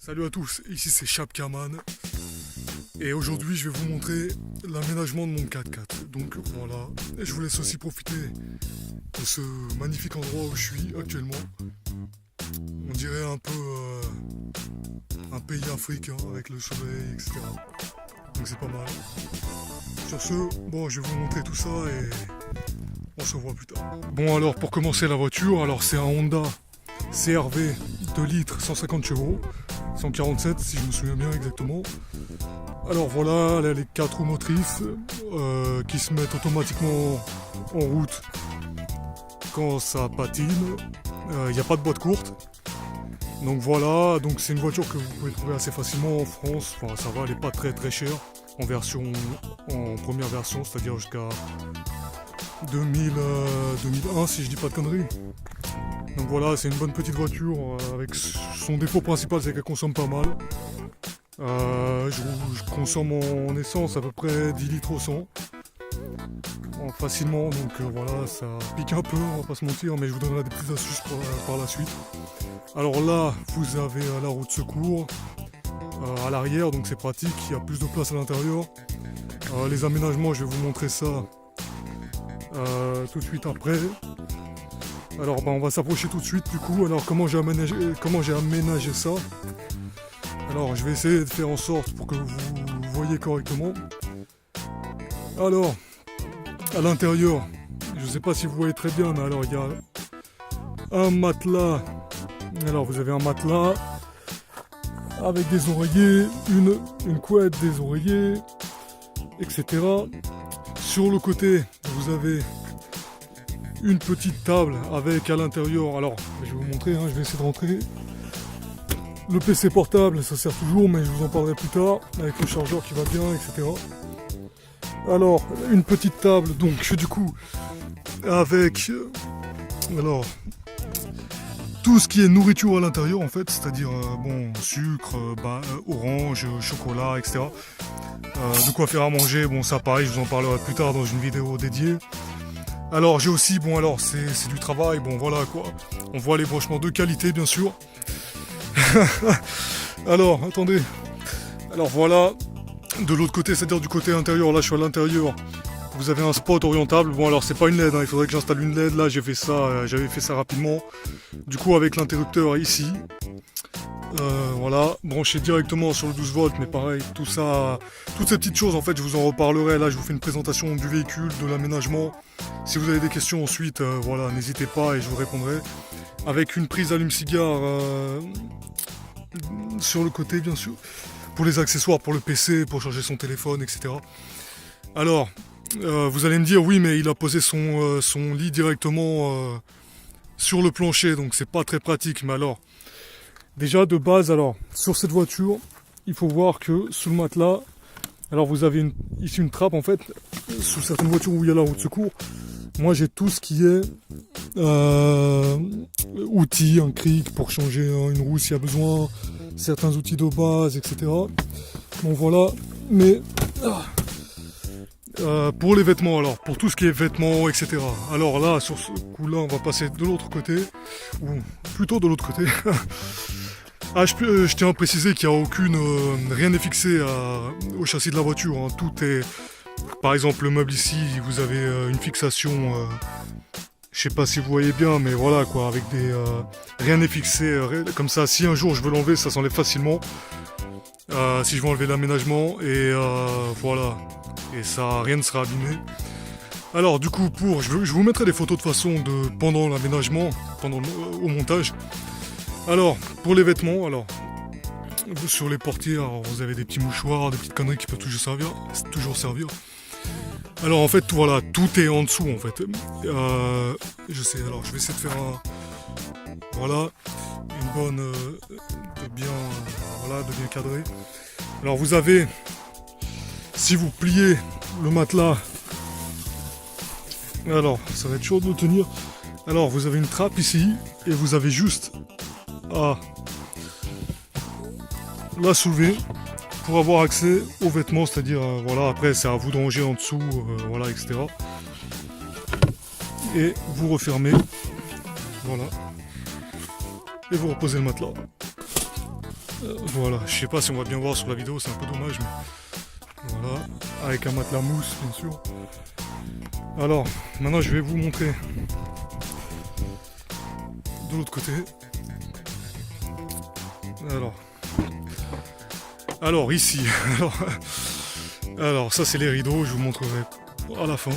Salut à tous, ici c'est Chapkaman et aujourd'hui je vais vous montrer l'aménagement de mon 4x4. Donc voilà, et je vous laisse aussi profiter de ce magnifique endroit où je suis actuellement. On dirait un peu un pays africain avec le soleil, etc. Donc c'est pas mal. Sur ce, bon, je vais vous montrer tout ça et on se voit plus tard. Bon, alors pour commencer la voiture, alors c'est un Honda CR-V 2 litres 150 chevaux, 147 si je me souviens bien exactement. Alors voilà, elle a les 4 roues motrices qui se mettent automatiquement en route quand ça patine. Il n'y a pas de boîte courte. Donc voilà, donc c'est une voiture que vous pouvez trouver assez facilement en France. Enfin ça va, elle n'est pas très chère en première version, c'est-à-dire jusqu'à 2001 si je dis pas de conneries. Donc voilà, c'est une bonne petite voiture avec son défaut principal, c'est qu'elle consomme pas mal. Je consomme en essence à peu près 10 litres au 100 facilement, donc voilà, ça pique un peu, on va pas se mentir, mais je vous donnerai des petites astuces par la suite. Alors là, vous avez la roue de secours à l'arrière, donc c'est pratique, il y a plus de place à l'intérieur. Les aménagements, je vais vous montrer ça tout de suite après. Alors on va s'approcher tout de suite du coup. Alors comment j'ai aménagé ça? Alors je vais essayer de faire en sorte pour que vous voyez correctement. Alors à l'intérieur, je ne sais pas si vous voyez très bien, mais alors il y a un matelas. Alors vous avez un matelas avec des oreillers, une couette, des oreillers, etc. Sur le côté, vous avez une petite table avec à l'intérieur, alors je vais vous montrer, je vais essayer de rentrer. Le PC portable, ça sert toujours, mais je vous en parlerai plus tard, avec le chargeur qui va bien, etc. Alors, une petite table, donc du coup, avec alors tout ce qui est nourriture à l'intérieur en fait, c'est-à-dire bon, sucre, orange, chocolat, etc. De quoi faire à manger, bon ça pareil, je vous en parlerai plus tard dans une vidéo dédiée. Alors j'ai aussi, bon alors c'est du travail, bon voilà quoi, on voit les branchements de qualité bien sûr. Alors attendez, alors voilà, de l'autre côté, c'est-à-dire du côté intérieur, là je suis à l'intérieur, vous avez un spot orientable, bon alors c'est pas une LED, il faudrait que j'installe une LED, là j'avais fait ça rapidement, du coup avec l'interrupteur ici. Voilà, branché directement sur le 12 volts, mais pareil, tout ça, toutes ces petites choses, en fait, je vous en reparlerai. Là, je vous fais une présentation du véhicule, de l'aménagement. Si vous avez des questions ensuite, voilà, n'hésitez pas et je vous répondrai. Avec une prise allume-cigare sur le côté, bien sûr, pour les accessoires, pour le PC, pour charger son téléphone, etc. Alors, vous allez me dire, oui, mais il a posé son lit directement sur le plancher, donc c'est pas très pratique, mais alors... Déjà de base, alors sur cette voiture, il faut voir que sous le matelas, alors vous avez ici une trappe en fait, sous certaines voitures où il y a la roue de secours. Moi j'ai tout ce qui est outils, un cric pour changer une roue s'il y a besoin, certains outils de base, etc. Bon voilà, mais pour les vêtements, alors pour tout ce qui est vêtements, etc. Alors là, sur ce coup-là, on va passer de l'autre côté, ou plutôt de l'autre côté. Ah, je tiens à préciser qu'il n'y a rien n'est fixé au châssis de la voiture. Tout est, par exemple, le meuble ici, vous avez une fixation. Je sais pas si vous voyez bien, mais voilà quoi, avec rien n'est fixé comme ça. Si un jour je veux l'enlever, ça s'enlève facilement. Si je veux enlever l'aménagement et voilà, et ça, rien ne sera abîmé. Alors du coup, je vous mettrai des photos de façon pendant l'aménagement, au montage. Alors, pour les vêtements, alors sur les portières, alors, vous avez des petits mouchoirs, des petites conneries qui peuvent toujours servir. Alors en fait, tout est en dessous en fait. Je sais, alors je vais essayer de faire voilà, une bonne, de bien cadré. Alors vous avez, si vous pliez le matelas, alors ça va être chaud de le tenir. Alors vous avez une trappe ici et vous avez juste à la soulever pour avoir accès aux vêtements, c'est-à-dire voilà, après c'est à vous de ranger en dessous, voilà, etc. Et vous refermez, voilà, et vous reposez le matelas. Voilà, je sais pas si on va bien voir sur la vidéo, c'est un peu dommage, mais voilà, avec un matelas mousse bien sûr. Alors, maintenant je vais vous montrer de l'autre côté. Alors ici, alors ça c'est les rideaux, je vous montrerai à la fin.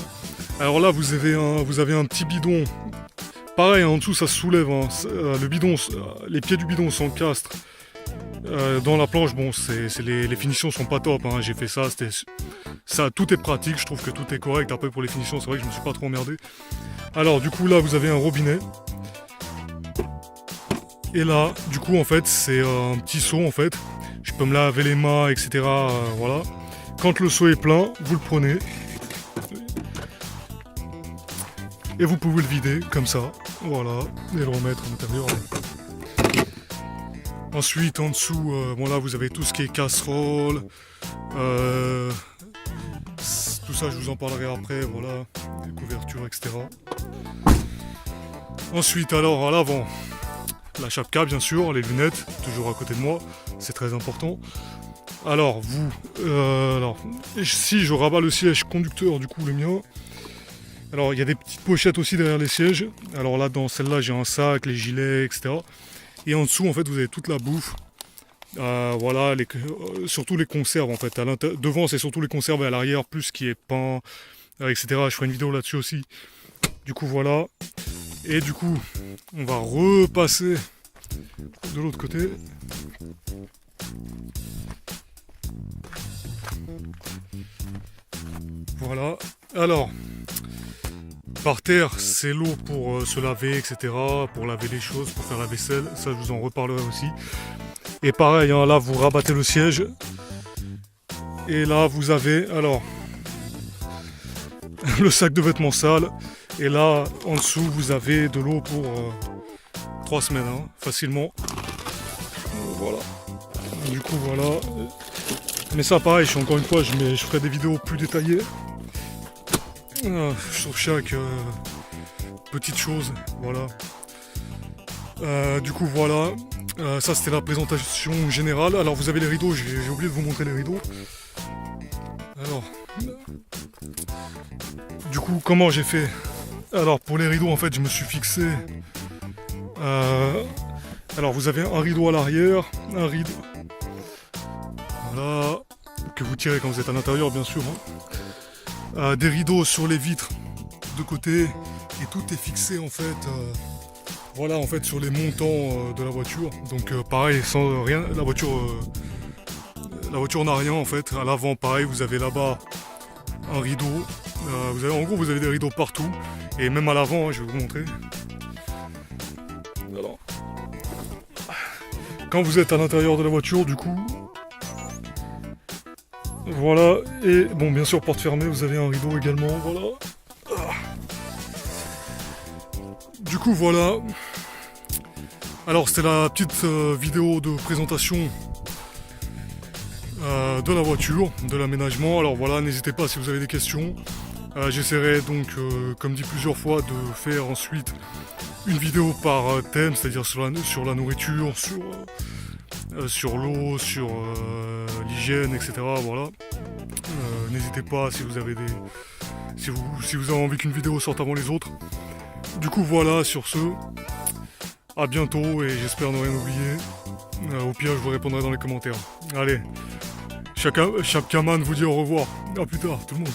Alors là vous avez un petit bidon. Pareil, en dessous ça se soulève, hein. Le bidon, les pieds du bidon s'encastrent dans la planche. Bon, les finitions sont pas top, hein. J'ai fait ça, tout est pratique, je trouve que tout est correct. Après pour les finitions, c'est vrai que je me suis pas trop emmerdé. Alors du coup là vous avez un robinet. Et là, du coup en fait c'est un petit seau en fait. Je peux me laver les mains, etc. Voilà. Quand le seau est plein, vous le prenez. Et vous pouvez le vider comme ça, voilà, et le remettre à l'intérieur. Ensuite, en dessous, bon là vous avez tout ce qui est casserole, tout ça je vous en parlerai après, voilà, les couvertures, etc. Ensuite, alors à l'avant, la chapka bien sûr, les lunettes, toujours à côté de moi, c'est très important. Alors si je rabats le siège conducteur, du coup le mien. Alors il y a des petites pochettes aussi derrière les sièges. Alors là dans celle-là j'ai un sac, les gilets, etc. Et en dessous en fait vous avez toute la bouffe. Voilà, surtout les conserves en fait. Devant c'est surtout les conserves et à l'arrière plus ce qui est pain, etc. Je ferai une vidéo là-dessus aussi. Du coup voilà. Et du coup on va repasser de l'autre côté. Voilà. Alors, par terre, c'est l'eau pour se laver, etc. Pour laver les choses, pour faire la vaisselle. Ça, je vous en reparlerai aussi. Et pareil, hein, là, vous rabattez le siège. Et là, vous avez, alors, le sac de vêtements sales. Et là, en dessous, vous avez de l'eau pour 3 semaines, hein, facilement. Voilà. Du coup, voilà. Mais ça, pareil, encore une fois, je ferai des vidéos plus détaillées. Sur chaque petite chose, voilà. Du coup voilà, ça c'était la présentation générale. Alors vous avez les rideaux, j'ai oublié de vous montrer les rideaux. Alors, du coup comment j'ai fait? Alors pour les rideaux en fait je me suis fixé. Alors vous avez un rideau à l'arrière, un rideau. Voilà, que vous tirez quand vous êtes à l'intérieur bien sûr. Hein. Des rideaux sur les vitres de côté et tout est fixé en fait voilà en fait sur les montants de la voiture, donc pareil sans rien, la voiture n'a rien en fait. À l'avant pareil vous avez là-bas un rideau, en gros vous avez des rideaux partout et même à l'avant, hein, je vais vous montrer. Alors, quand vous êtes à l'intérieur de la voiture du coup voilà, et bon bien sûr porte fermée, vous avez un rideau également, voilà. Du coup voilà. Alors c'était la petite vidéo de présentation de la voiture, de l'aménagement. Alors voilà, n'hésitez pas si vous avez des questions. J'essaierai donc, comme dit plusieurs fois, de faire ensuite une vidéo par thème, c'est-à-dire sur la nourriture, sur l'eau, sur l'hygiène, etc. Voilà. N'hésitez pas si vous avez si vous avez envie qu'une vidéo sorte avant les autres. Du coup voilà, sur ce, à bientôt et j'espère ne rien oublier. Au pire je vous répondrai dans les commentaires. Allez, Chapkaman vous dit au revoir. À plus tard tout le monde.